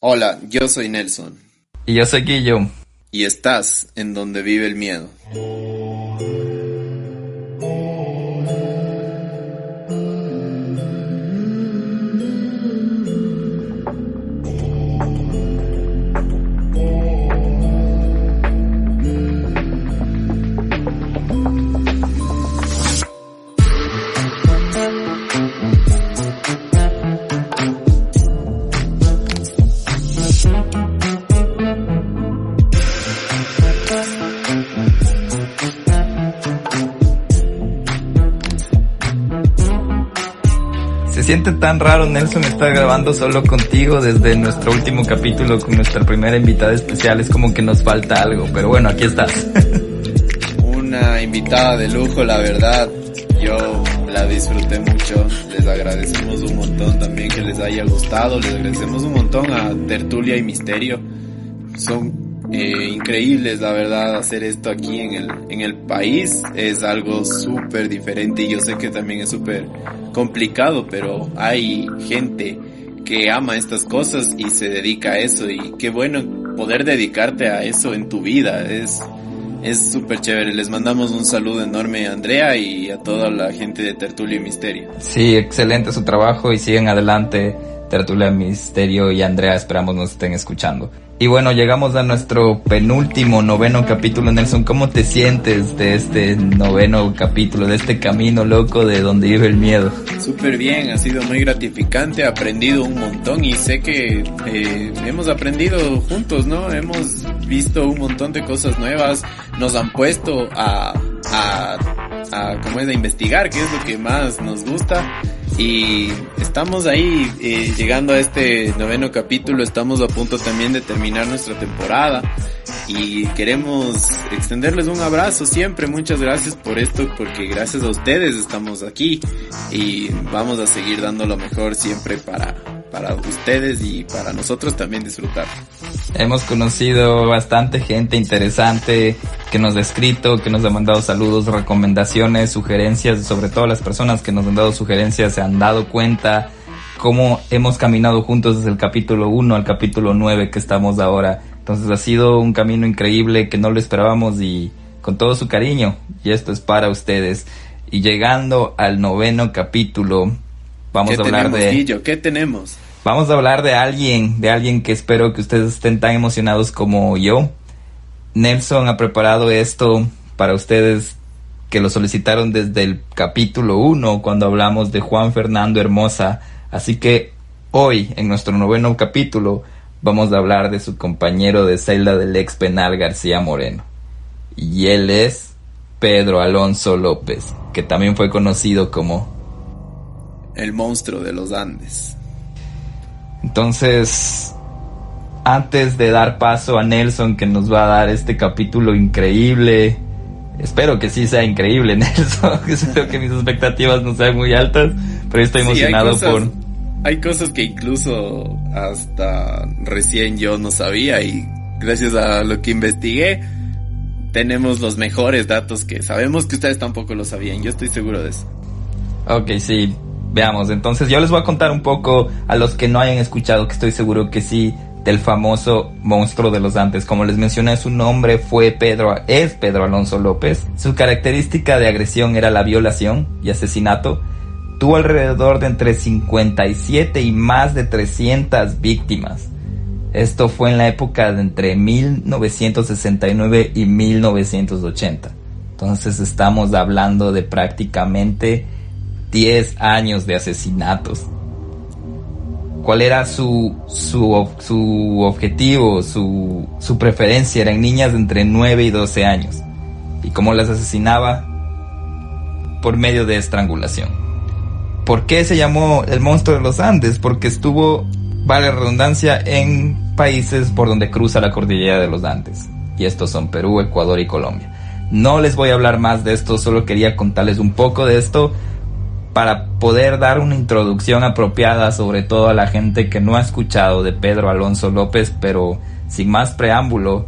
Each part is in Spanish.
Hola, yo soy Nelson Y yo soy Guillo. y estás en donde vive el miedo. Se siente tan raro, Nelson, estar grabando solo contigo desde nuestro último capítulo con nuestra primera invitada especial. Es como que nos falta algo, pero bueno, aquí estás. Una invitada de lujo, la verdad. Yo la disfruté mucho. Les agradecemos un montón también que les haya gustado. Les agradecemos un montón a Tertulia y Misterio. Son increíbles, la verdad. Hacer esto aquí en el país es algo súper diferente y yo sé que también es súper complicado, pero hay gente que ama estas cosas y se dedica a eso, y qué bueno poder dedicarte a eso en tu vida. Es súper chévere. Les mandamos un saludo enorme a Andrea y a toda la gente de Tertulia y Misterio. Sí, excelente su trabajo y siguen adelante, Tertulia, Misterio y Andrea. Esperamos nos estén escuchando. Y bueno, llegamos a nuestro penúltimo, noveno capítulo. Nelson, ¿cómo te sientes de este noveno capítulo, de este camino loco de donde vive el miedo? Súper bien, ha sido muy gratificante, he aprendido un montón y sé que hemos aprendido juntos, ¿no? Hemos visto un montón de cosas nuevas, nos han puesto a investigar qué es lo que más nos gusta. Y estamos ahí llegando a este noveno capítulo. Estamos a punto también de terminar nuestra temporada y queremos extenderles un abrazo siempre. Muchas gracias por esto, porque gracias a ustedes estamos aquí y vamos a seguir dando lo mejor siempre para ustedes y para nosotros también disfrutar. Hemos conocido bastante gente interesante que nos ha escrito, que nos ha mandado saludos, recomendaciones, sugerencias. Sobre todo las personas que nos han dado sugerencias se han dado cuenta cómo hemos caminado juntos desde el capítulo 1 al capítulo 9 que estamos ahora. Entonces ha sido un camino increíble que no lo esperábamos, y con todo su cariño, y esto es para ustedes. Y llegando al noveno capítulo, vamos a hablar de... Guillo? ¿Qué tenemos? Vamos a hablar de alguien que espero que ustedes estén tan emocionados como yo. Nelson ha preparado esto para ustedes, que lo solicitaron desde el capítulo 1 cuando hablamos de Juan Fernando Hermosa. Así que hoy, en nuestro noveno capítulo, vamos a hablar de su compañero de celda del ex penal García Moreno. Y él es Pedro Alonso López, que también fue conocido como el monstruo de los Andes. Entonces, antes de dar paso a Nelson, que nos va a dar este capítulo increíble, espero que sí sea increíble, Nelson. Espero que mis expectativas no sean muy altas, pero estoy emocionado. Hay cosas que incluso hasta recién yo no sabía, y gracias a lo que investigué tenemos los mejores datos que sabemos que ustedes tampoco lo sabían. Yo estoy seguro de eso. Ok, sí. Veamos, entonces yo les voy a contar un poco a los que no hayan escuchado, que estoy seguro que sí, del famoso monstruo de los Andes. Como les mencioné, su nombre es Pedro Alonso López. Su característica de agresión era la violación y asesinato. Tuvo alrededor de entre 57 y más de 300 víctimas. Esto fue en la época de entre 1969 y 1980. Entonces estamos hablando de prácticamente 10 años de asesinatos. ¿Cuál era su objetivo, su preferencia? Eran niñas de entre 9 y 12 años. ¿Y cómo las asesinaba? Por medio de estrangulación. ¿Por qué se llamó el monstruo de los Andes? Porque estuvo, vale la redundancia, en países por donde cruza la cordillera de los Andes. Y estos son Perú, Ecuador y Colombia. No les voy a hablar más de esto, solo quería contarles un poco de esto para poder dar una introducción apropiada, sobre todo a la gente que no ha escuchado de Pedro Alonso López. Pero sin más preámbulo,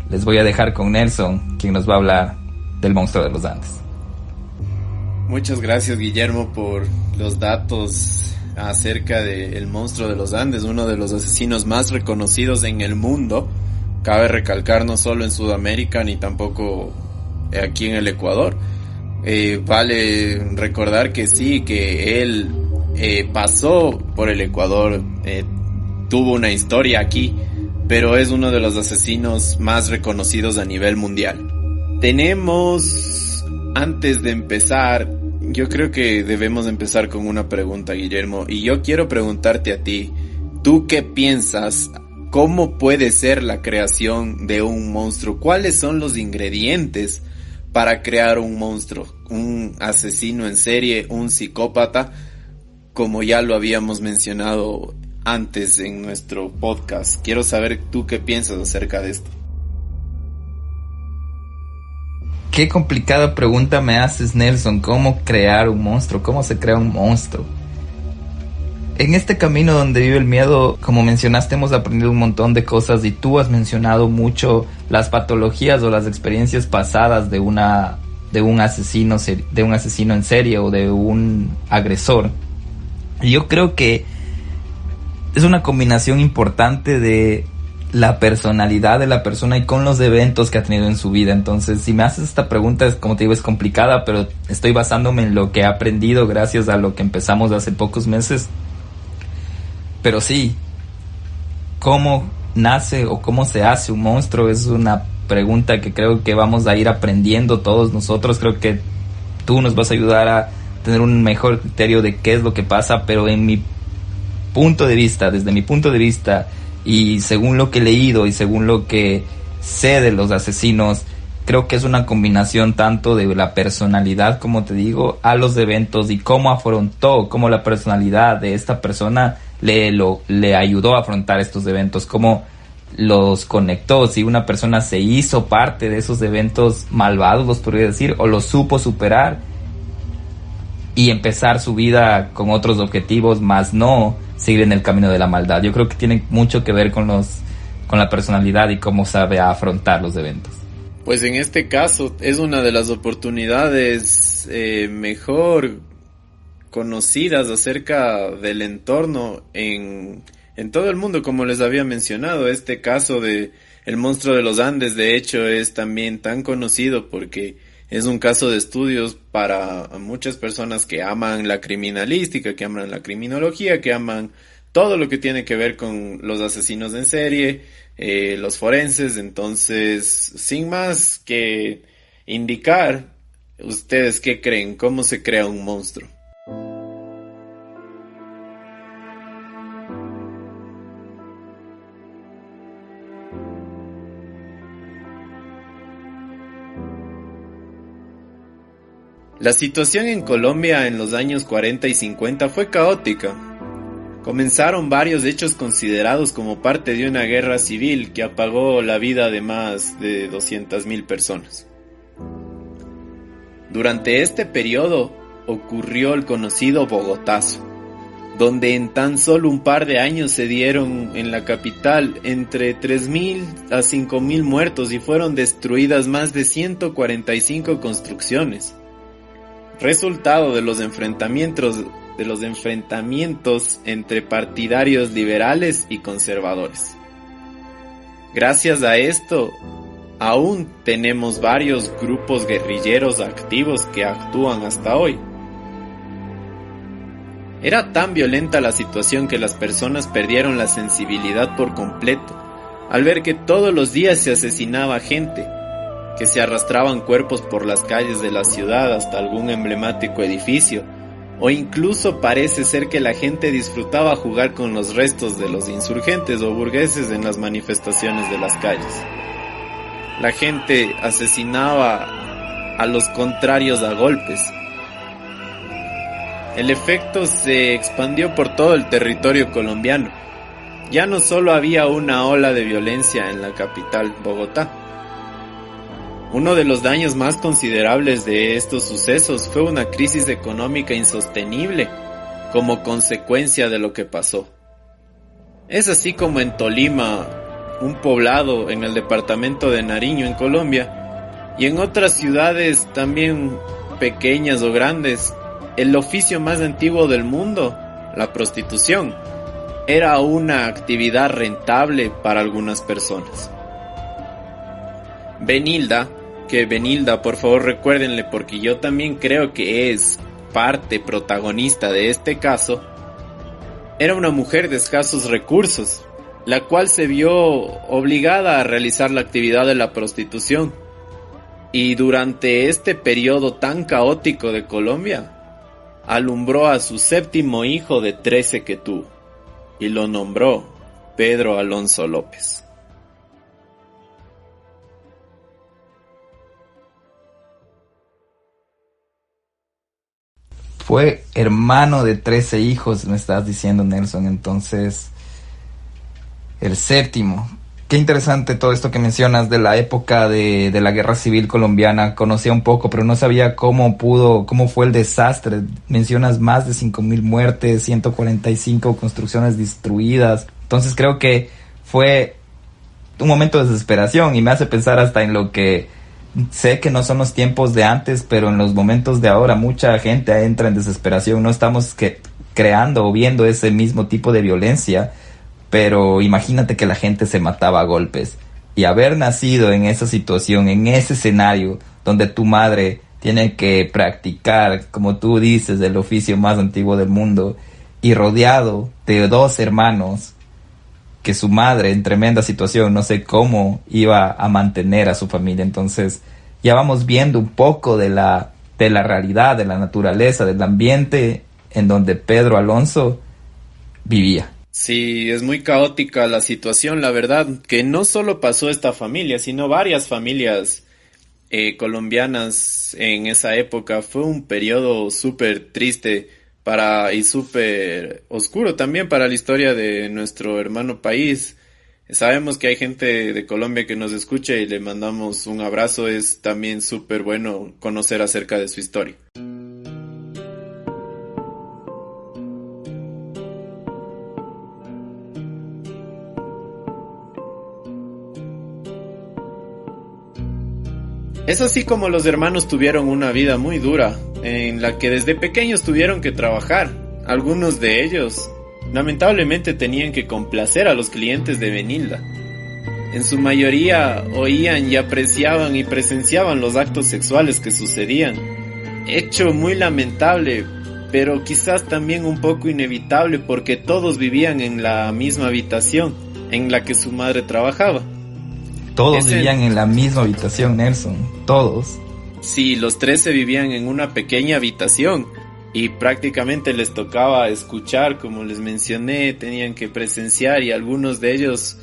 les voy a dejar con Nelson, quien nos va a hablar del monstruo de los Andes. Muchas gracias, Guillermo, por los datos acerca del monstruo de los Andes, uno de los asesinos más reconocidos en el mundo. Cabe recalcar, no solo en Sudamérica ni tampoco aquí en el Ecuador. Vale recordar que sí, que él pasó por el Ecuador, tuvo una historia aquí, pero es uno de los asesinos más reconocidos a nivel mundial. Tenemos, antes de empezar, yo creo que debemos empezar con una pregunta, Guillermo, y yo quiero preguntarte a ti, ¿tú qué piensas? ¿Cómo puede ser la creación de un monstruo? ¿Cuáles son los ingredientes para crear un monstruo? Un asesino en serie, un psicópata, como ya lo habíamos mencionado antes en nuestro podcast. Quiero saber tú qué piensas acerca de esto. Qué complicada pregunta me haces, Nelson. ¿Cómo crear un monstruo? ¿Cómo se crea un monstruo? En este camino donde vive el miedo, como mencionaste, hemos aprendido un montón de cosas y tú has mencionado mucho las patologías o las experiencias pasadas de un asesino en serie o de un agresor. Y yo creo que es una combinación importante de la personalidad de la persona y con los eventos que ha tenido en su vida. Entonces, si me haces esta pregunta, como te digo, es complicada, pero estoy basándome en lo que he aprendido gracias a lo que empezamos hace pocos meses. Pero sí, ¿cómo nace o cómo se hace un monstruo? Es una pregunta que creo que vamos a ir aprendiendo todos nosotros. Creo que tú nos vas a ayudar a tener un mejor criterio de qué es lo que pasa, pero en mi punto de vista, desde mi punto de vista, y según lo que he leído y según lo que sé de los asesinos, creo que es una combinación tanto de la personalidad, como te digo, a los eventos y cómo afrontó, cómo la personalidad de esta persona le ayudó a afrontar estos eventos, cómo los conectó, si una persona se hizo parte de esos eventos malvados, los podría decir, o los supo superar y empezar su vida con otros objetivos, más no seguir en el camino de la maldad. Yo creo que tiene mucho que ver con la personalidad y cómo sabe afrontar los eventos. Pues en este caso es una de las oportunidades mejor conocidas acerca del entorno en todo el mundo, como les había mencionado. Este caso de el monstruo de los Andes, de hecho, es también tan conocido porque es un caso de estudios para muchas personas que aman la criminalística, que aman la criminología, que aman todo lo que tiene que ver con los asesinos en serie, los forenses. Entonces, sin más que indicar, ¿ustedes qué creen? ¿Cómo se crea un monstruo? La situación en Colombia en los años 40 y 50 fue caótica. Comenzaron varios hechos considerados como parte de una guerra civil que apagó la vida de más de 200,000 personas. Durante este periodo ocurrió el conocido Bogotazo, donde en tan solo un par de años se dieron en la capital entre 3,000 a 5,000 muertos y fueron destruidas más de 145 construcciones. Resultado de los enfrentamientos entre partidarios liberales y conservadores. Gracias a esto, aún tenemos varios grupos guerrilleros activos que actúan hasta hoy. Era tan violenta la situación que las personas perdieron la sensibilidad por completo, al ver que todos los días se asesinaba gente, que se arrastraban cuerpos por las calles de la ciudad hasta algún emblemático edificio, o incluso parece ser que la gente disfrutaba jugar con los restos de los insurgentes o burgueses en las manifestaciones de las calles. La gente asesinaba a los contrarios a golpes. El efecto se expandió por todo el territorio colombiano. Ya no solo había una ola de violencia en la capital, Bogotá. Uno de los daños más considerables de estos sucesos fue una crisis económica insostenible como consecuencia de lo que pasó. Es así como en Tolima, un poblado en el departamento de Nariño en Colombia, y en otras ciudades también pequeñas o grandes, el oficio más antiguo del mundo la prostitución era una actividad rentable para algunas personas. Benilda, por favor recuérdenle porque yo también creo que es parte protagonista de este caso, era una mujer de escasos recursos, la cual se vio obligada a realizar la actividad de la prostitución. Y durante este periodo tan caótico de Colombia, alumbró a su 7º hijo de 13 que tuvo, y lo nombró Pedro Alonso López. Fue hermano de 13 hijos, me estás diciendo, Nelson, entonces el 7º. Qué interesante todo esto que mencionas de la época de la Guerra Civil colombiana. Conocía un poco, pero no sabía cómo fue el desastre. Mencionas más de 5,000 muertes, 145 construcciones destruidas. Entonces creo que fue un momento de desesperación y me hace pensar hasta en lo que sé que no son los tiempos de antes, pero en los momentos de ahora mucha gente entra en desesperación. No estamos creando o viendo ese mismo tipo de violencia, pero imagínate que la gente se mataba a golpes. Y haber nacido en esa situación, en ese escenario, donde tu madre tiene que practicar, como tú dices, el oficio más antiguo del mundo, y rodeado de 2 hermanos, que su madre, en tremenda situación, no sé cómo iba a mantener a su familia. Entonces, ya vamos viendo un poco de la realidad, de la naturaleza, del ambiente en donde Pedro Alonso vivía. Sí, es muy caótica la situación, la verdad, que no solo pasó esta familia, sino varias familias colombianas en esa época. Fue un periodo súper triste y súper oscuro también para la historia de nuestro hermano país. Sabemos que hay gente de Colombia que nos escucha y le mandamos un abrazo. Es también súper bueno conocer acerca de su historia. Es así como los hermanos tuvieron una vida muy dura, en la que desde pequeños tuvieron que trabajar. Algunos de ellos, lamentablemente, tenían que complacer a los clientes de Benilda. En su mayoría oían y apreciaban y presenciaban los actos sexuales que sucedían. Hecho muy lamentable, pero quizás también un poco inevitable porque todos vivían en la misma habitación en la que su madre trabajaba. Todos vivían en la misma habitación, Nelson. Todos. Sí, los 13 vivían en una pequeña habitación y prácticamente les tocaba escuchar, como les mencioné, tenían que presenciar y algunos de ellos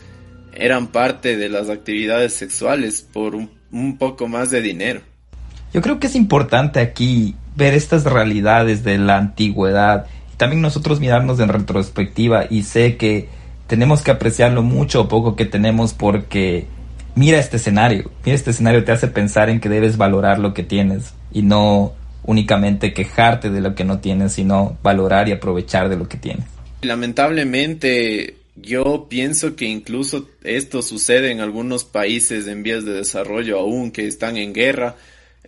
eran parte de las actividades sexuales por un poco más de dinero. Yo creo que es importante aquí ver estas realidades de la antigüedad y también nosotros mirarnos en retrospectiva, y sé que tenemos que apreciar lo mucho o poco que tenemos porque mira este escenario te hace pensar en que debes valorar lo que tienes y no únicamente quejarte de lo que no tienes, sino valorar y aprovechar de lo que tienes. Lamentablemente, yo pienso que incluso esto sucede en algunos países en vías de desarrollo aún que están en guerra.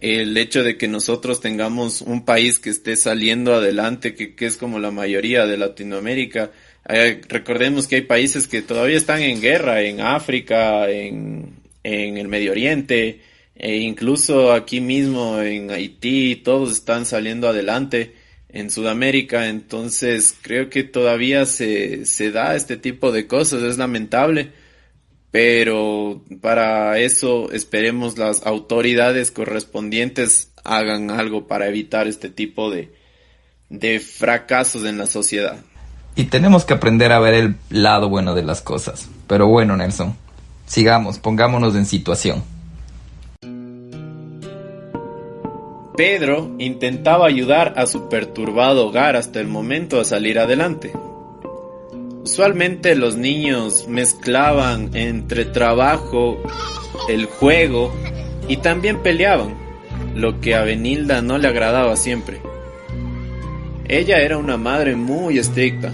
El hecho de que nosotros tengamos un país que esté saliendo adelante, que es como la mayoría de Latinoamérica. Recordemos que hay países que todavía están en guerra, en África, en el Medio Oriente, e incluso aquí mismo en Haití, todos están saliendo adelante en Sudamérica. Entonces creo que todavía se da este tipo de cosas, es lamentable, pero para eso esperemos las autoridades correspondientes hagan algo para evitar este tipo de fracasos en la sociedad. Y tenemos que aprender a ver el lado bueno de las cosas. Pero bueno, Nelson, sigamos, pongámonos en situación. Pedro intentaba ayudar a su perturbado hogar hasta el momento a salir adelante. Usualmente los niños mezclaban entre trabajo, el juego y también peleaban, lo que a Benilda no le agradaba siempre. Ella era una madre muy estricta.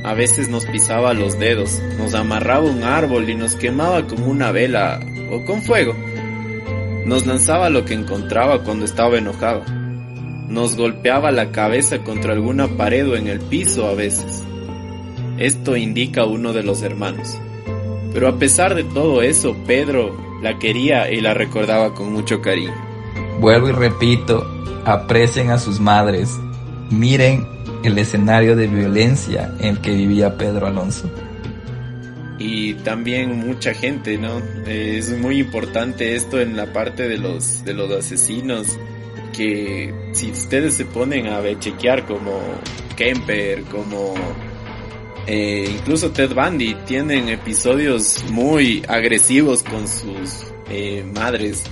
A veces nos pisaba los dedos, nos amarraba un árbol y nos quemaba con una vela o con fuego. Nos lanzaba lo que encontraba cuando estaba enojada. nos golpeaba la cabeza contra alguna pared o en el piso a veces. Esto indica uno de los hermanos. Pero a pesar de todo eso, Pedro la quería y la recordaba con mucho cariño. Vuelvo y repito, aprecien a sus madres. Miren el escenario de violencia en el que vivía Pedro Alonso. Y también mucha gente, ¿no? Es muy importante esto en la parte de los asesinos, que si ustedes se ponen a chequear como Kemper, como incluso Ted Bundy, tienen episodios muy agresivos con sus madres.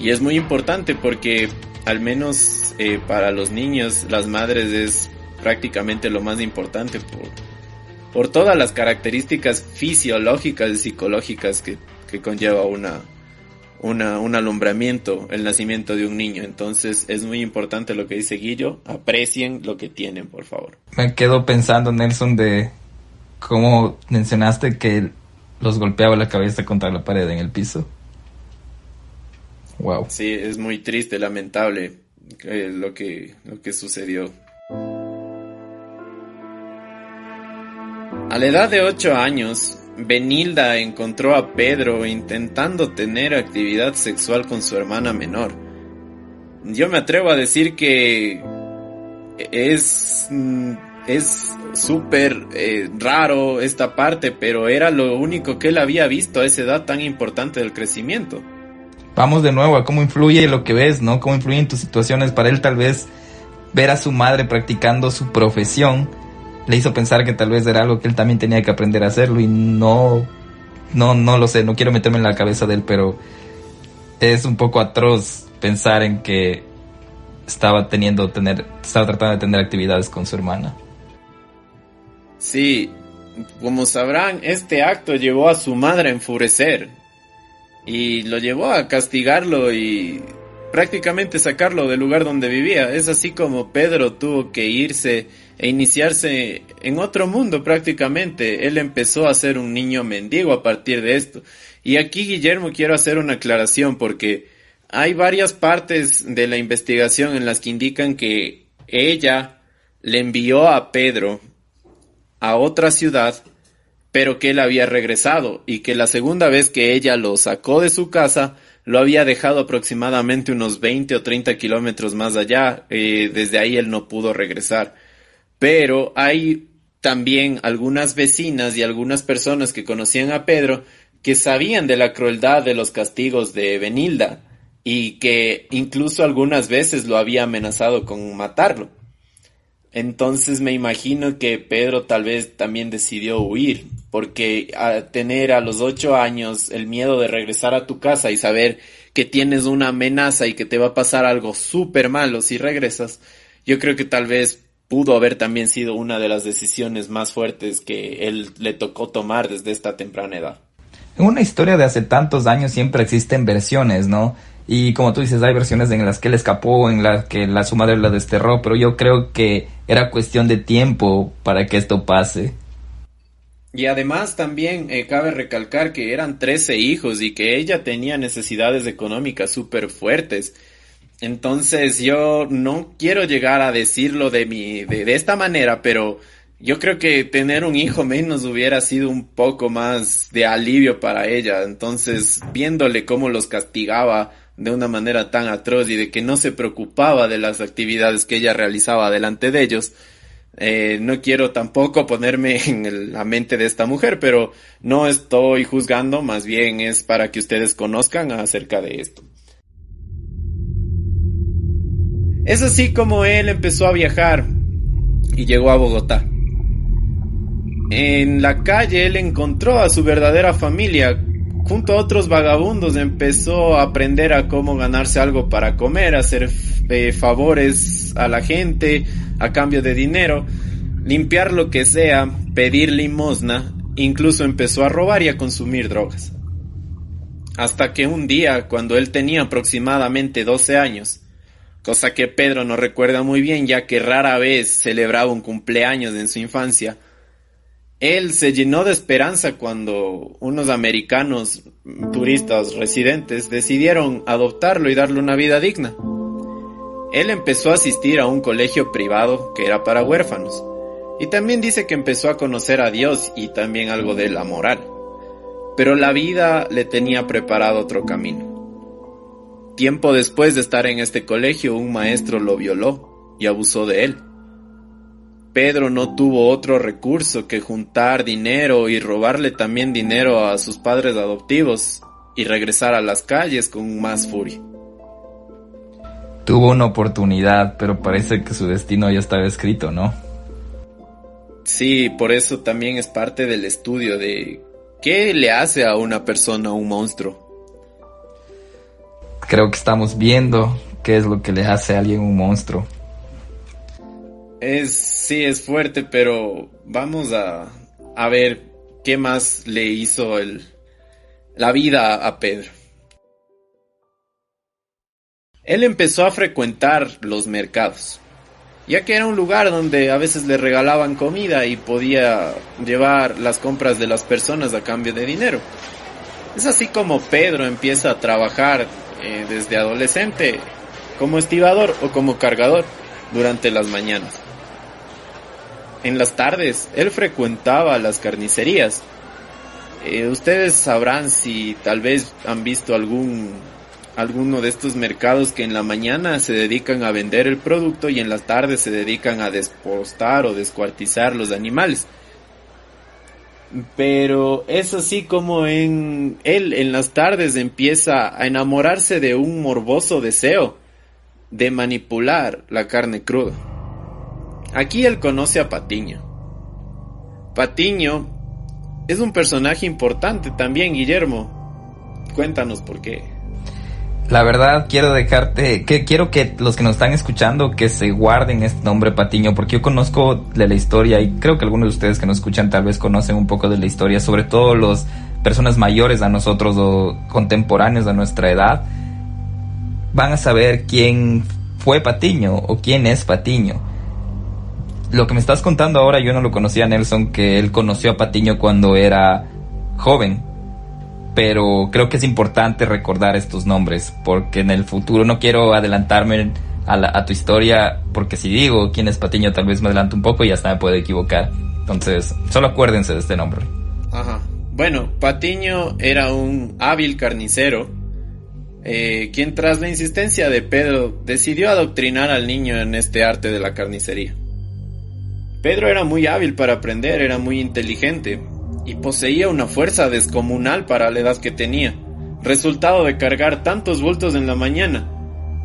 Y es muy importante porque al menos para los niños las madres es prácticamente lo más importante por todas las características fisiológicas y psicológicas que conlleva un alumbramiento, el nacimiento de un niño. Entonces es muy importante lo que dice Guillo, aprecien lo que tienen, por favor. Me quedo pensando, Nelson, de cómo mencionaste que los golpeaba la cabeza contra la pared en el piso. Wow. Sí, es muy triste, lamentable lo que sucedió. A la edad de 8 años, Benilda encontró a Pedro intentando tener actividad sexual con su hermana menor. Yo me atrevo a decir que es súper raro esta parte, pero era lo único que él había visto a esa edad tan importante del crecimiento. Vamos de nuevo a cómo influye lo que ves, ¿no? Cómo influyen tus situaciones. Para él tal vez ver a su madre practicando su profesión le hizo pensar que tal vez era algo que él también tenía que aprender a hacerlo, y no lo sé, no quiero meterme en la cabeza de él, pero es un poco atroz pensar en que estaba tratando de tener actividades con su hermana. Sí, como sabrán, este acto llevó a su madre a enfurecer y lo llevó a castigarlo y prácticamente sacarlo del lugar donde vivía. Es así como Pedro tuvo que irse e iniciarse en otro mundo prácticamente. Él empezó a ser un niño mendigo a partir de esto. Y aquí, Guillermo, quiero hacer una aclaración porque hay varias partes de la investigación en las que indican que ella le envió a Pedro a otra ciudad, pero que él había regresado y que la segunda vez que ella lo sacó de su casa lo había dejado aproximadamente unos 20 o 30 kilómetros más allá. Desde ahí él no pudo regresar. Pero hay también algunas vecinas y algunas personas que conocían a Pedro que sabían de la crueldad de los castigos de Benilda y que incluso algunas veces lo había amenazado con matarlo. Entonces me imagino que Pedro tal vez también decidió huir, porque a tener a los 8 años el miedo de regresar a tu casa y saber que tienes una amenaza y que te va a pasar algo súper malo si regresas, yo creo que tal vez pudo haber también sido una de las decisiones más fuertes que él le tocó tomar desde esta temprana edad. En una historia de hace tantos años siempre existen versiones, ¿no? Y como tú dices, hay versiones en las que él escapó, en las que su madre la desterró, pero yo creo que era cuestión de tiempo para que esto pase. Y además también cabe recalcar que eran 13 hijos y que ella tenía necesidades económicas súper fuertes. Entonces yo no quiero llegar a decirlo de esta manera, pero yo creo que tener un hijo menos hubiera sido un poco más de alivio para ella. Entonces, viéndole cómo los castigaba de una manera tan atroz y de que no se preocupaba de las actividades que ella realizaba delante de ellos, no quiero tampoco ponerme en la mente de esta mujer, pero no estoy juzgando, más bien es para que ustedes conozcan acerca de esto. Es así como él empezó a viajar y llegó a Bogotá. En la calle él encontró a su verdadera familia. Junto a otros vagabundos empezó a aprender a cómo ganarse algo para comer, hacer favores a la gente a cambio de dinero, limpiar lo que sea, pedir limosna, incluso empezó a robar y a consumir drogas. Hasta que un día, cuando él tenía aproximadamente 12 años, cosa que Pedro no recuerda muy bien ya que rara vez celebraba un cumpleaños en su infancia, él se llenó de esperanza cuando unos americanos turistas residentes decidieron adoptarlo y darle una vida digna. Él empezó a asistir a un colegio privado que era para huérfanos. Y también dice que empezó a conocer a Dios y también algo de la moral. Pero la vida le tenía preparado otro camino. Tiempo después de estar en este colegio, un maestro lo violó y abusó de él. Pedro no tuvo otro recurso que juntar dinero y robarle también dinero a sus padres adoptivos y regresar a las calles con más furia. Tuvo una oportunidad, pero parece que su destino ya estaba escrito, ¿no? Sí, por eso también es parte del estudio de qué le hace a una persona un monstruo. Creo que estamos viendo qué es lo que le hace a alguien un monstruo. Sí, es fuerte, pero vamos a ver qué más le hizo la vida a Pedro. Él empezó a frecuentar los mercados, ya que era un lugar donde a veces le regalaban comida y podía llevar las compras de las personas a cambio de dinero. Es así como Pedro empieza a trabajar desde adolescente como estibador o como cargador durante las mañanas. En las tardes, él frecuentaba las carnicerías. Ustedes sabrán si tal vez han visto alguno de estos mercados que en la mañana se dedican a vender el producto y en las tardes se dedican a despostar o descuartizar los animales. Pero es así como él en las tardes empieza a enamorarse de un morboso deseo de manipular la carne cruda. Aquí él conoce a Patiño. Patiño es un personaje importante también, Guillermo. Cuéntanos por qué. La verdad quiero que los que nos están escuchando que se guarden este nombre Patiño, porque yo conozco de la historia y creo que algunos de ustedes que nos escuchan tal vez conocen un poco de la historia, sobre todo las personas mayores a nosotros o contemporáneos a nuestra edad van a saber quién fue Patiño o quién es Patiño. Lo que me estás contando ahora yo no lo conocía, Nelson, que él conoció a Patiño cuando era joven. Pero creo que es importante recordar estos nombres, porque en el futuro no quiero adelantarme a tu historia, porque si digo quién es Patiño tal vez me adelanto un poco y hasta me puedo equivocar. Entonces, solo acuérdense de este nombre. Ajá. Bueno, Patiño era un hábil carnicero, quien tras la insistencia de Pedro decidió adoctrinar al niño en este arte de la carnicería. Pedro era muy hábil para aprender, era muy inteligente y poseía una fuerza descomunal para la edad que tenía, resultado de cargar tantos bultos en la mañana.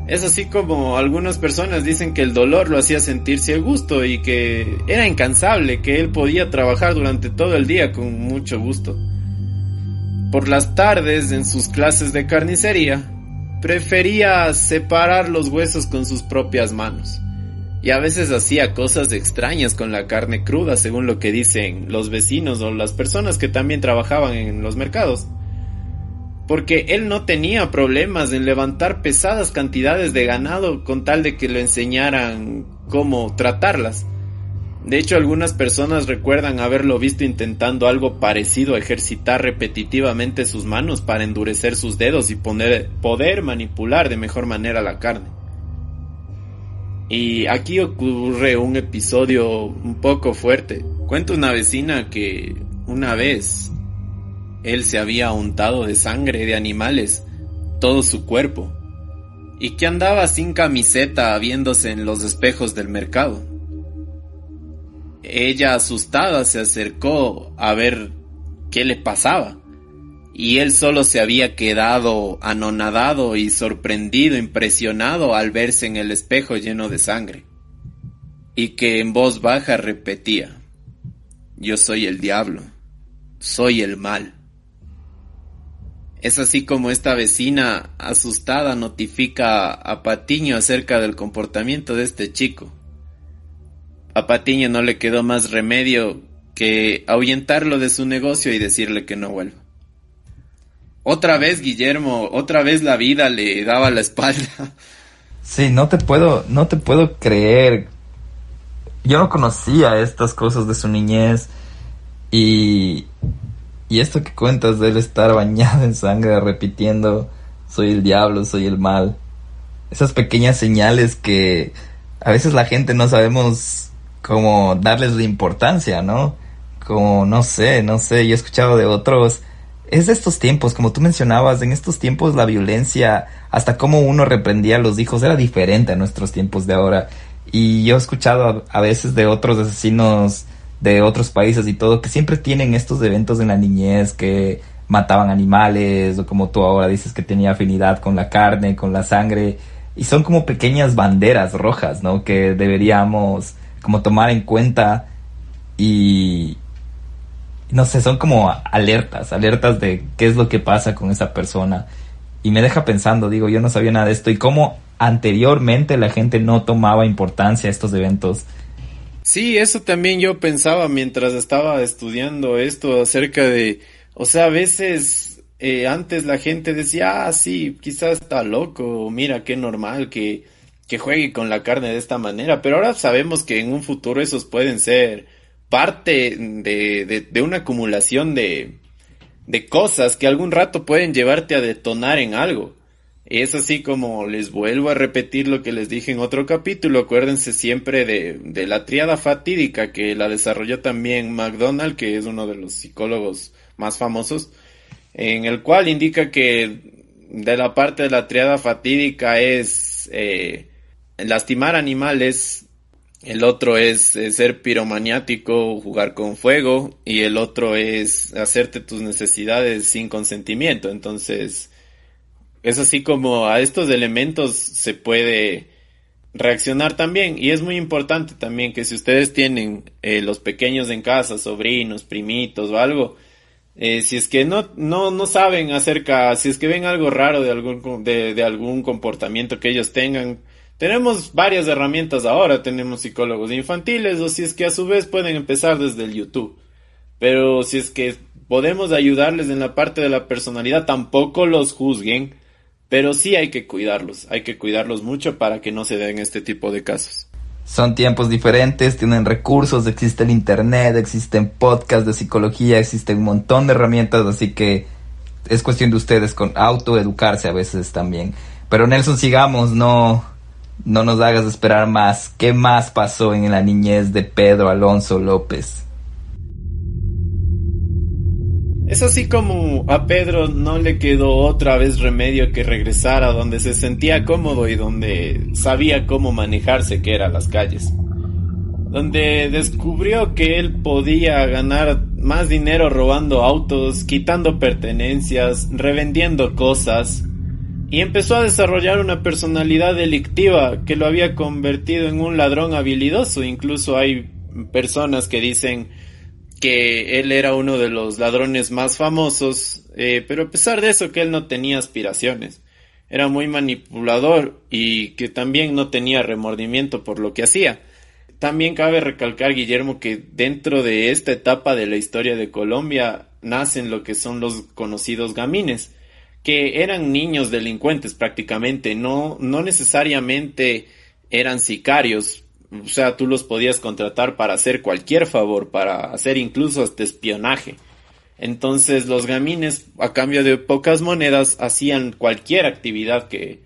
Es así como algunas personas dicen que el dolor lo hacía sentirse a gusto y que era incansable, que él podía trabajar durante todo el día con mucho gusto. Por las tardes, en sus clases de carnicería, prefería separar los huesos con sus propias manos. Y a veces hacía cosas extrañas con la carne cruda, según lo que dicen los vecinos o las personas que también trabajaban en los mercados. Porque él no tenía problemas en levantar pesadas cantidades de ganado con tal de que le enseñaran cómo tratarlas. De hecho, algunas personas recuerdan haberlo visto intentando algo parecido a ejercitar repetitivamente sus manos para endurecer sus dedos y poder manipular de mejor manera la carne. Y aquí ocurre un episodio un poco fuerte. Cuenta una vecina que una vez él se había untado de sangre de animales todo su cuerpo y que andaba sin camiseta viéndose en los espejos del mercado. Ella, asustada, se acercó a ver qué le pasaba y él solo se había quedado anonadado y sorprendido, impresionado al verse en el espejo lleno de sangre y que en voz baja repetía: "Yo soy el diablo, soy el mal". Es así como esta vecina asustada notifica a Patiño acerca del comportamiento de este chico. A Patiño no le quedó más remedio que ahuyentarlo de su negocio y decirle que no vuelva. Otra vez, Guillermo, otra vez la vida le daba la espalda. Sí, no te puedo creer. Yo no conocía estas cosas de su niñez y esto que cuentas de él estar bañado en sangre repitiendo: soy el diablo, soy el mal. esas pequeñas señales que a veces la gente no sabemos cómo darles la importancia, ¿no? Como, no sé, yo he escuchado de otros, es de estos tiempos, como tú mencionabas, en estos tiempos la violencia, hasta cómo uno reprendía a los hijos era diferente a nuestros tiempos de ahora. Y yo he escuchado a veces de otros asesinos de otros países y todo, que siempre tienen estos eventos en la niñez, que mataban animales, o como tú ahora dices que tenía afinidad con la carne, con la sangre, y son como pequeñas banderas rojas, ¿no? Que deberíamos como tomar en cuenta y, no sé, son como alertas de qué es lo que pasa con esa persona. Y me deja pensando, digo, yo no sabía nada de esto y cómo anteriormente la gente no tomaba importancia a estos eventos. Sí, eso también yo pensaba mientras estaba estudiando esto acerca de, o sea, a veces antes la gente decía, ah, sí, quizás está loco, mira qué normal que juegue con la carne de esta manera, pero ahora sabemos que en un futuro esos pueden ser parte de una acumulación de cosas que algún rato pueden llevarte a detonar en algo. Es así como les vuelvo a repetir lo que les dije en otro capítulo. Acuérdense siempre de la tríada fatídica que la desarrolló también McDonald, que es uno de los psicólogos más famosos, en el cual indica que de la parte de la tríada fatídica es lastimar animales, el otro es ser piromaniático, jugar con fuego, y el otro es hacerte tus necesidades sin consentimiento. Entonces, es así como a estos elementos se puede reaccionar también. Y es muy importante también que si ustedes tienen los pequeños en casa, sobrinos, primitos o algo, si es que no saben acerca, si es que ven algo raro de algún comportamiento que ellos tengan, tenemos varias herramientas ahora, tenemos psicólogos infantiles, o si es que a su vez pueden empezar desde el YouTube. Pero si es que podemos ayudarles en la parte de la personalidad, tampoco los juzguen, pero sí hay que cuidarlos mucho para que no se den este tipo de casos. Son tiempos diferentes, tienen recursos, existe el internet, existen podcasts de psicología, existe un montón de herramientas, así que es cuestión de ustedes con autoeducarse a veces también. Pero Nelson, sigamos, no nos hagas esperar más. ¿Qué más pasó en la niñez de Pedro Alonso López? Es así como a Pedro no le quedó otra vez remedio que regresar a donde se sentía cómodo y donde sabía cómo manejarse, que eran las calles. Donde descubrió que él podía ganar más dinero robando autos, quitando pertenencias, revendiendo cosas, y empezó a desarrollar una personalidad delictiva que lo había convertido en un ladrón habilidoso. Incluso hay personas que dicen que él era uno de los ladrones más famosos, pero a pesar de eso que él no tenía aspiraciones, era muy manipulador y que también no tenía remordimiento por lo que hacía. También cabe recalcar, Guillermo, que dentro de esta etapa de la historia de Colombia nacen lo que son los conocidos gamines, que eran niños delincuentes prácticamente, no necesariamente eran sicarios. O sea, tú los podías contratar para hacer cualquier favor, para hacer incluso hasta espionaje. Entonces los gamines, a cambio de pocas monedas, hacían cualquier actividad que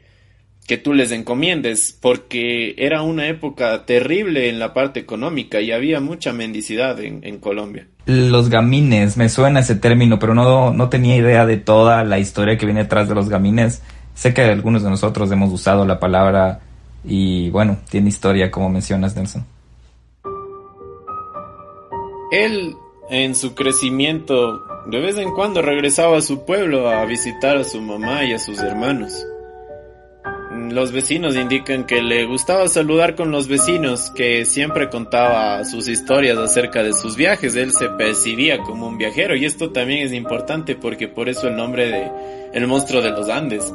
tú les encomiendes, porque era una época terrible en la parte económica y había mucha mendicidad en Colombia. Los gamines, me suena ese término, pero no tenía idea de toda la historia que viene detrás de los gamines. Sé que algunos de nosotros hemos usado la palabra y bueno, tiene historia como mencionas, Nelson. Él, en su crecimiento, de vez en cuando regresaba a su pueblo a visitar a su mamá y a sus hermanos. Los vecinos indican que le gustaba saludar con los vecinos, que siempre contaba sus historias acerca de sus viajes. Él se percibía como un viajero, y esto también es importante porque por eso el nombre de El Monstruo de los Andes.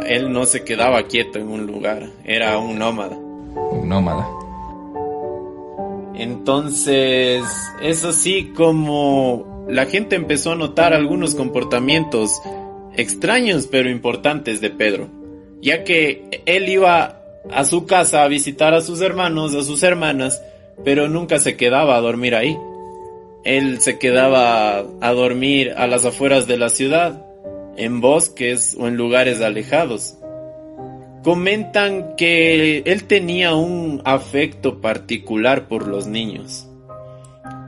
Él no se quedaba quieto en un lugar, era un nómada. Un nómada. Entonces, es así como la gente empezó a notar algunos comportamientos extraños pero importantes de Pedro, ya que él iba a su casa a visitar a sus hermanos, a sus hermanas, pero nunca se quedaba a dormir ahí. Él se quedaba a dormir a las afueras de la ciudad, en bosques o en lugares alejados. comentan que él tenía un afecto particular por los niños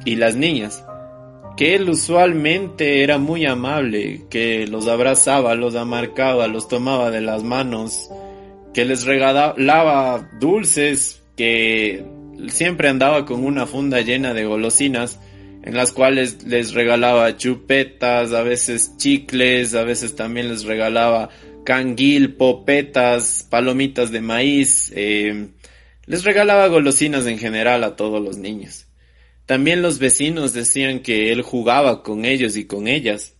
y las niñas, que él usualmente era muy amable, que los abrazaba, los amarcaba, los tomaba de las manos, que les regalaba dulces, que siempre andaba con una funda llena de golosinas, en las cuales les regalaba chupetas, a veces chicles, a veces también les regalaba canguil, popetas, palomitas de maíz, les regalaba golosinas en general a todos los niños. También los vecinos decían que él jugaba con ellos y con ellas,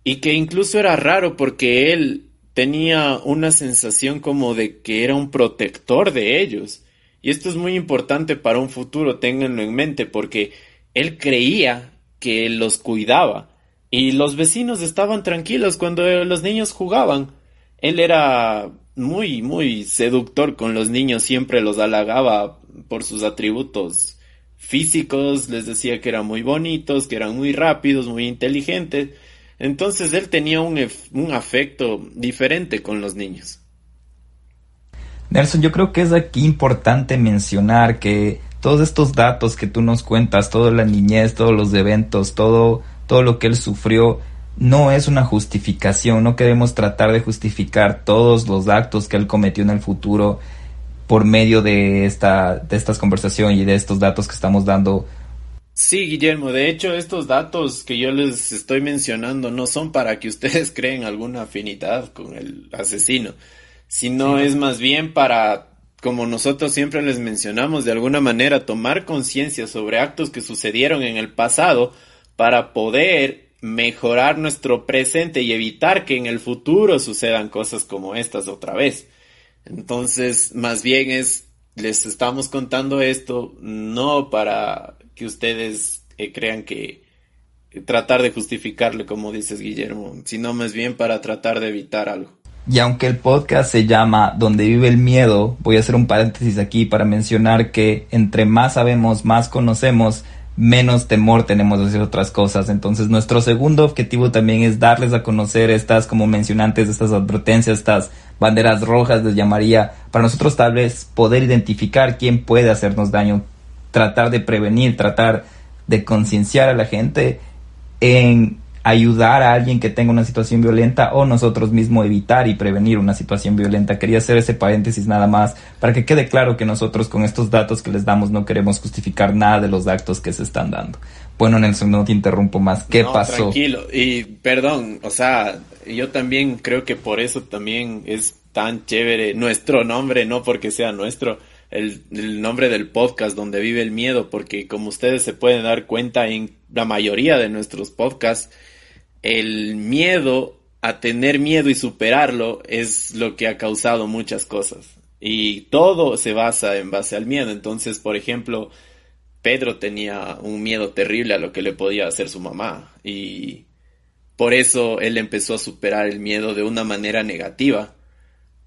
y que incluso era raro porque él tenía una sensación como de que era un protector de ellos. Y esto es muy importante para un futuro, ténganlo en mente, porque él creía que los cuidaba y los vecinos estaban tranquilos cuando los niños jugaban. Él era muy, muy seductor con los niños, siempre los halagaba por sus atributos físicos, les decía que eran muy bonitos, que eran muy rápidos, muy inteligentes. Entonces él tenía un afecto diferente con los niños. Nelson, yo creo que es aquí importante mencionar que todos estos datos que tú nos cuentas, toda la niñez, todos los eventos, todo lo que él sufrió, no es una justificación. No queremos tratar de justificar todos los actos que él cometió en el futuro por medio de estas conversaciones y de estos datos que estamos dando. Sí, Guillermo, de hecho estos datos que yo les estoy mencionando no son para que ustedes creen alguna afinidad con el asesino, sino es más bien para, como nosotros siempre les mencionamos, de alguna manera tomar conciencia sobre actos que sucedieron en el pasado para poder mejorar nuestro presente y evitar que en el futuro sucedan cosas como estas otra vez. Entonces, más bien les estamos contando esto no para que ustedes crean que tratar de justificarle, como dices, Guillermo, sino más bien para tratar de evitar algo. Y aunque el podcast se llama Donde vive el miedo, voy a hacer un paréntesis aquí para mencionar que entre más sabemos, más conocemos, menos temor tenemos de hacer otras cosas. Entonces nuestro segundo objetivo también es darles a conocer estas, como mencioné antes, estas advertencias, estas banderas rojas, les llamaría, para nosotros tal vez poder identificar quién puede hacernos daño, tratar de prevenir, tratar de concienciar a la gente en ayudar a alguien que tenga una situación violenta o nosotros mismos evitar y prevenir una situación violenta. Quería hacer ese paréntesis nada más para que quede claro que nosotros con estos datos que les damos no queremos justificar nada de los actos que se están dando. Bueno, Nelson, no te interrumpo más. ¿Qué pasó? Tranquilo, y perdón, o sea, yo también creo que por eso también es tan chévere nuestro nombre, no porque sea nuestro, el nombre del podcast Donde vive el miedo, porque como ustedes se pueden dar cuenta en la mayoría de nuestros podcasts, el miedo a tener miedo y superarlo es lo que ha causado muchas cosas. Y todo se basa en base al miedo. Entonces, por ejemplo, Pedro tenía un miedo terrible a lo que le podía hacer su mamá. Y por eso él empezó a superar el miedo de una manera negativa.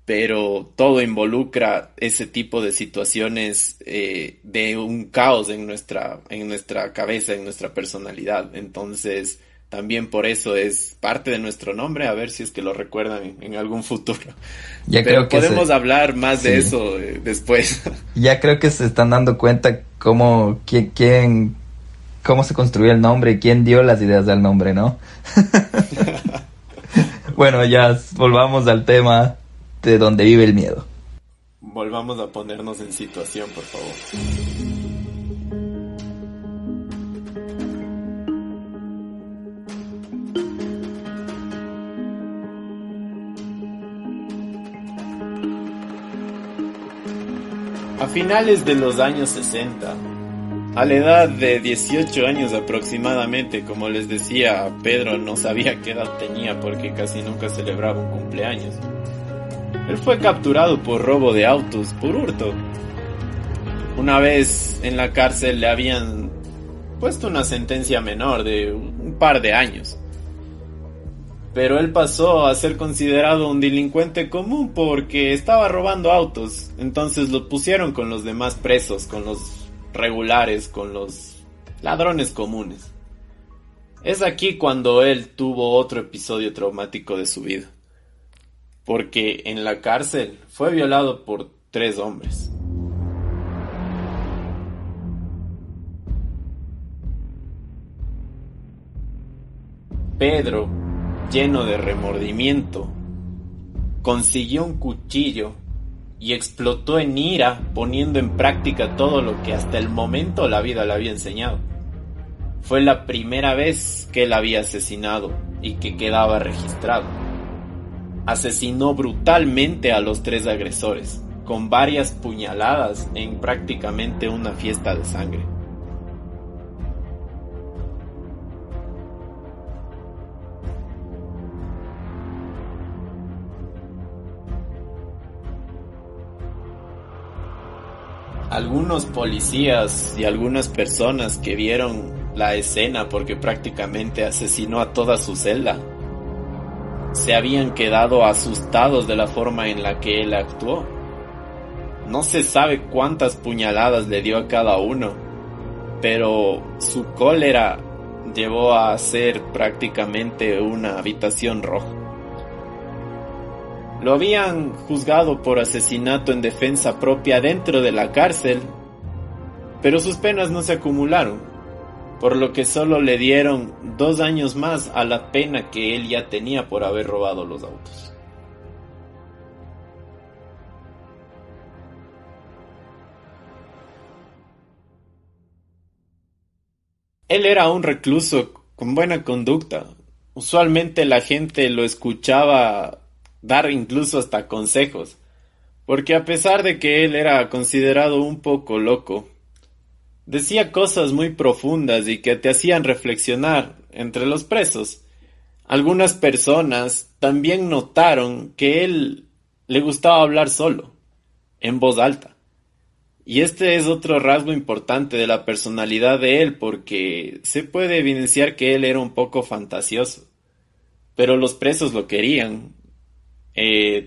Pero todo involucra ese tipo de situaciones de un caos en nuestra cabeza, en nuestra personalidad. Entonces, también por eso es parte de nuestro nombre, a ver si es que lo recuerdan en algún futuro. Ya pero creo que podemos hablar más de eso después. Ya creo que se están dando cuenta cómo se construyó el nombre y quién dio las ideas del nombre, ¿no? Bueno, ya volvamos al tema de Donde vive el miedo. Volvamos a ponernos en situación, por favor. A finales de los años 60, a la edad de 18 años aproximadamente, como les decía, Pedro no sabía qué edad tenía porque casi nunca celebraba un cumpleaños. Él fue capturado por robo de autos, por hurto. Una vez en la cárcel le habían puesto una sentencia menor de un par de años. Pero él pasó a ser considerado un delincuente común porque estaba robando autos. Entonces lo pusieron con los demás presos, con los regulares, con los ladrones comunes. Es aquí cuando él tuvo otro episodio traumático de su vida. porque en la cárcel fue violado por 3 hombres. Pedro, lleno de remordimiento, consiguió un cuchillo y explotó en ira, poniendo en práctica todo lo que hasta el momento la vida le había enseñado. Fue la primera vez que él había asesinado y que quedaba registrado. Asesinó brutalmente a los 3 agresores, con varias puñaladas en prácticamente una fiesta de sangre. Algunos policías y algunas personas que vieron la escena, porque prácticamente asesinó a toda su celda, se habían quedado asustados de la forma en la que él actuó. No se sabe cuántas puñaladas le dio a cada uno, pero su cólera llevó a hacer prácticamente una habitación roja. Lo habían juzgado por asesinato en defensa propia dentro de la cárcel, pero sus penas no se acumularon, por lo que solo le dieron 2 años más a la pena que él ya tenía por haber robado los autos. Él era un recluso con buena conducta. Usualmente la gente lo escuchaba dar incluso hasta consejos, porque a pesar de que él era considerado un poco loco, decía cosas muy profundas y que te hacían reflexionar entre los presos. Algunas personas también notaron que él le gustaba hablar solo, en voz alta. Y este es otro rasgo importante de la personalidad de él, porque se puede evidenciar que él era un poco fantasioso. Pero los presos lo querían.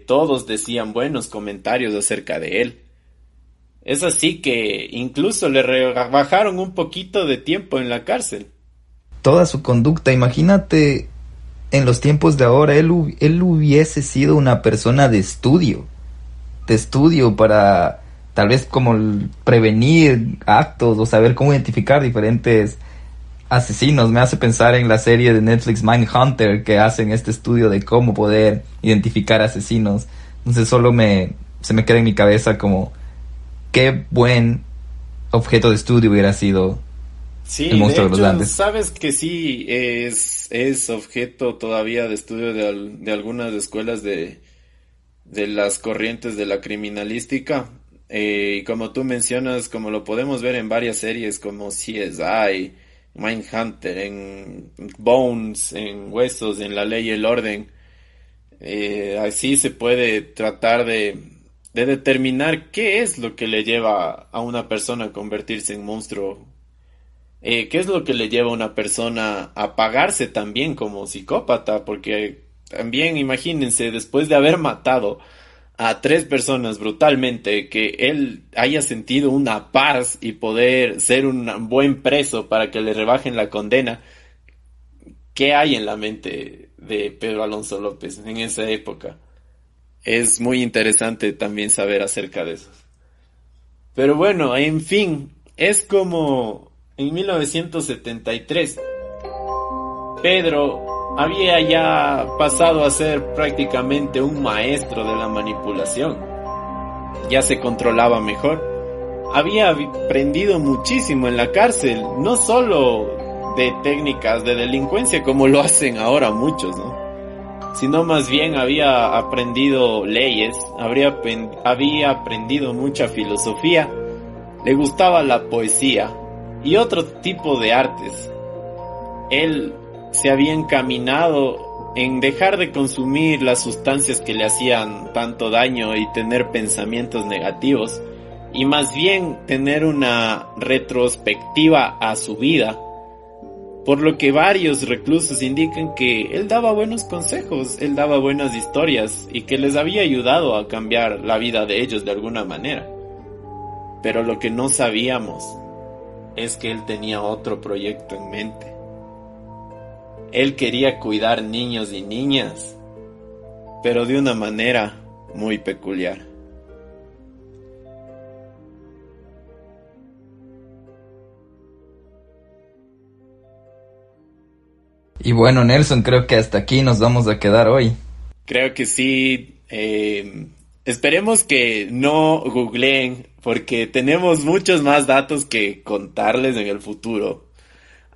Todos decían buenos comentarios acerca de él. Es así que incluso le rebajaron un poquito de tiempo en la cárcel. Toda su conducta, imagínate, en los tiempos de ahora, él hubiese sido una persona de estudio para tal vez como prevenir actos o saber cómo identificar diferentes asesinos. Me hace pensar en la serie de Netflix Mindhunter, que hacen este estudio de cómo poder identificar asesinos. Entonces se me queda en mi cabeza como qué buen objeto de estudio hubiera sido el monstruo de los Andes. Sabes que sí es objeto todavía de estudio de algunas escuelas de las corrientes de la criminalística. Y como tú mencionas, como lo podemos ver en varias series como CSI, Mindhunter, en Bones, en Huesos, en La Ley y el Orden, así se puede tratar de determinar qué es lo que le lleva a una persona a convertirse en monstruo, qué es lo que le lleva a una persona a pagarse también como psicópata, porque también imagínense, después de haber matado a 3 personas brutalmente, que él haya sentido una paz y poder ser un buen preso para que le rebajen la condena. ¿Qué hay en la mente de Pedro Alonso López en esa época? Es muy interesante también saber acerca de eso. Pero bueno, en fin, es como en 1973 Pedro había ya pasado a ser prácticamente un maestro de la manipulación. Ya se controlaba mejor. Había aprendido muchísimo en la cárcel, no solo de técnicas de delincuencia como lo hacen ahora muchos, ¿no? Sino más bien había aprendido leyes, había aprendido mucha filosofía, le gustaba la poesía y otro tipo de artes. Él se había encaminado en dejar de consumir las sustancias que le hacían tanto daño y tener pensamientos negativos, y más bien tener una retrospectiva a su vida, por lo que varios reclusos indican que él daba buenos consejos, él daba buenas historias y que les había ayudado a cambiar la vida de ellos de alguna manera. Pero lo que no sabíamos es que él tenía otro proyecto en mente. Él quería cuidar niños y niñas pero de una manera muy peculiar. Y bueno, Nelson, creo que hasta aquí nos vamos a quedar hoy. Creo que sí. Esperemos que no googleen, porque tenemos muchos más datos que contarles en el futuro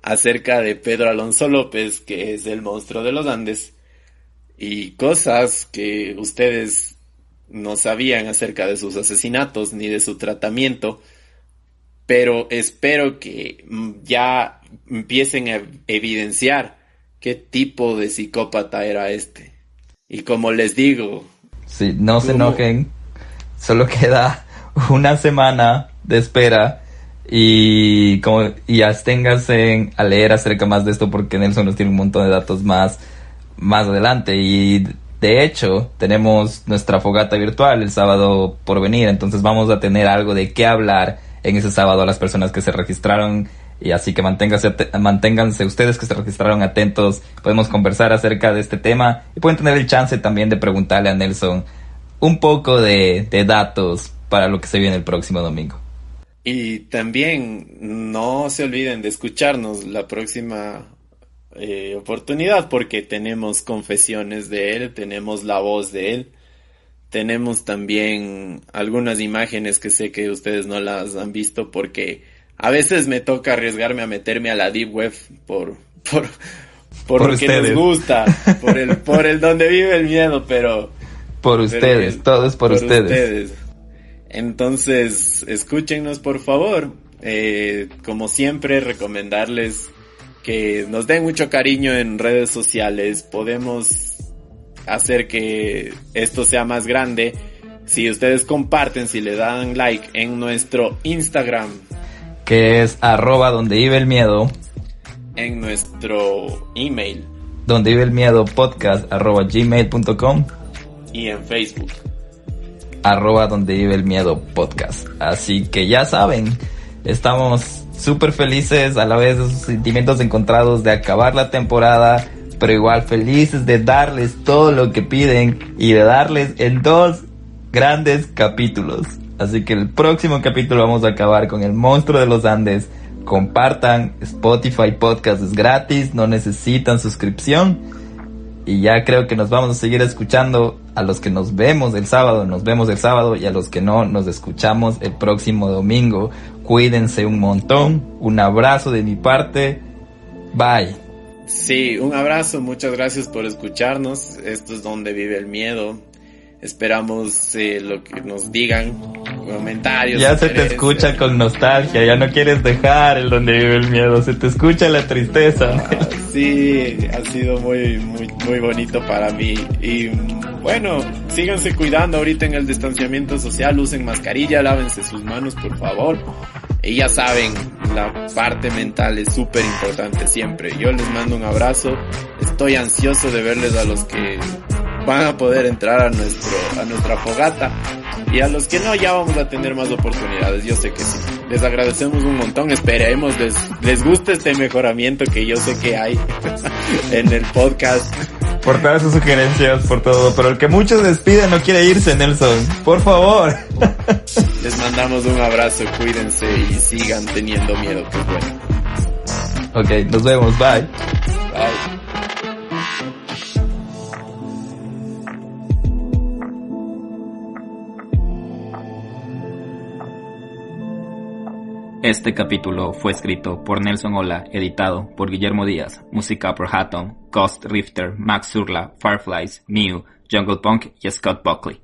acerca de Pedro Alonso López, que es el monstruo de los Andes, y cosas que ustedes no sabían acerca de sus asesinatos ni de su tratamiento, pero espero que ya empiecen a evidenciar qué tipo de psicópata era este. Y como les digo... Sí, no se enojen, solo queda una semana de espera y absténganse a leer acerca más de esto, porque Nelson nos tiene un montón de datos más adelante. Y de hecho tenemos nuestra fogata virtual el sábado por venir, entonces vamos a tener algo de qué hablar en ese sábado a las personas que se registraron. Y así que manténganse ustedes que se registraron atentos. Podemos conversar acerca de este tema y pueden tener el chance también de preguntarle a Nelson un poco de datos para lo que se viene el próximo domingo. Y también no se olviden de escucharnos la próxima oportunidad, porque tenemos confesiones de él, tenemos la voz de él, tenemos también algunas imágenes que sé que ustedes no las han visto, porque a veces me toca arriesgarme a meterme a la deep web por lo que nos gusta, por el donde vive el miedo, pero por ustedes, todo es por ustedes. Entonces, escúchenos por favor. Como siempre, recomendarles que nos den mucho cariño en redes sociales. Podemos hacer que esto sea más grande si ustedes comparten, si le dan like en nuestro Instagram, que es @dondeviveelmiedo, en nuestro email, dondeviveelmiedopodcast@gmail.com, y en Facebook, @dondeviveelmiedopodcast. Así que ya saben, estamos súper felices, a la vez de esos sentimientos encontrados de acabar la temporada, pero igual felices de darles todo lo que piden y de darles en 2 grandes capítulos. Así que el próximo capítulo vamos a acabar con el monstruo de los Andes. Compartan, Spotify Podcast es gratis, no necesitan suscripción. Y ya creo que nos vamos a seguir escuchando. A los que nos vemos el sábado, y a los que no, nos escuchamos el próximo domingo. Cuídense un montón, un abrazo de mi parte, bye. Sí, un abrazo, muchas gracias por escucharnos. Esto es Donde Vive el Miedo. Esperamos lo que nos digan, comentarios. Ya se te escucha con nostalgia, ya no quieres dejar el Donde Vive el Miedo, se te escucha la tristeza. Sí, ha sido muy bonito para mí. Y bueno, síganse cuidando ahorita en el distanciamiento social, usen mascarilla, lávense sus manos por favor. Y ya saben, la parte mental es súper importante siempre. Yo les mando un abrazo, estoy ansioso de verles a los que van a poder entrar a nuestra fogata, y a los que no, ya vamos a tener más oportunidades, yo sé que sí. Les agradecemos un montón, esperemos les guste este mejoramiento que yo sé que hay en el podcast. Por todas sus sugerencias, por todo, pero el que muchos despiden no quiere irse, Nelson, por favor. Les mandamos un abrazo, cuídense y sigan teniendo miedo, que es bueno. Ok, nos vemos, bye. Bye. Este capítulo fue escrito por Nelson Ola, editado por Guillermo Díaz, música por Hatton, Ghost Rifter, Max Surla, Fireflies, Mew, Jungle Punk y Scott Buckley.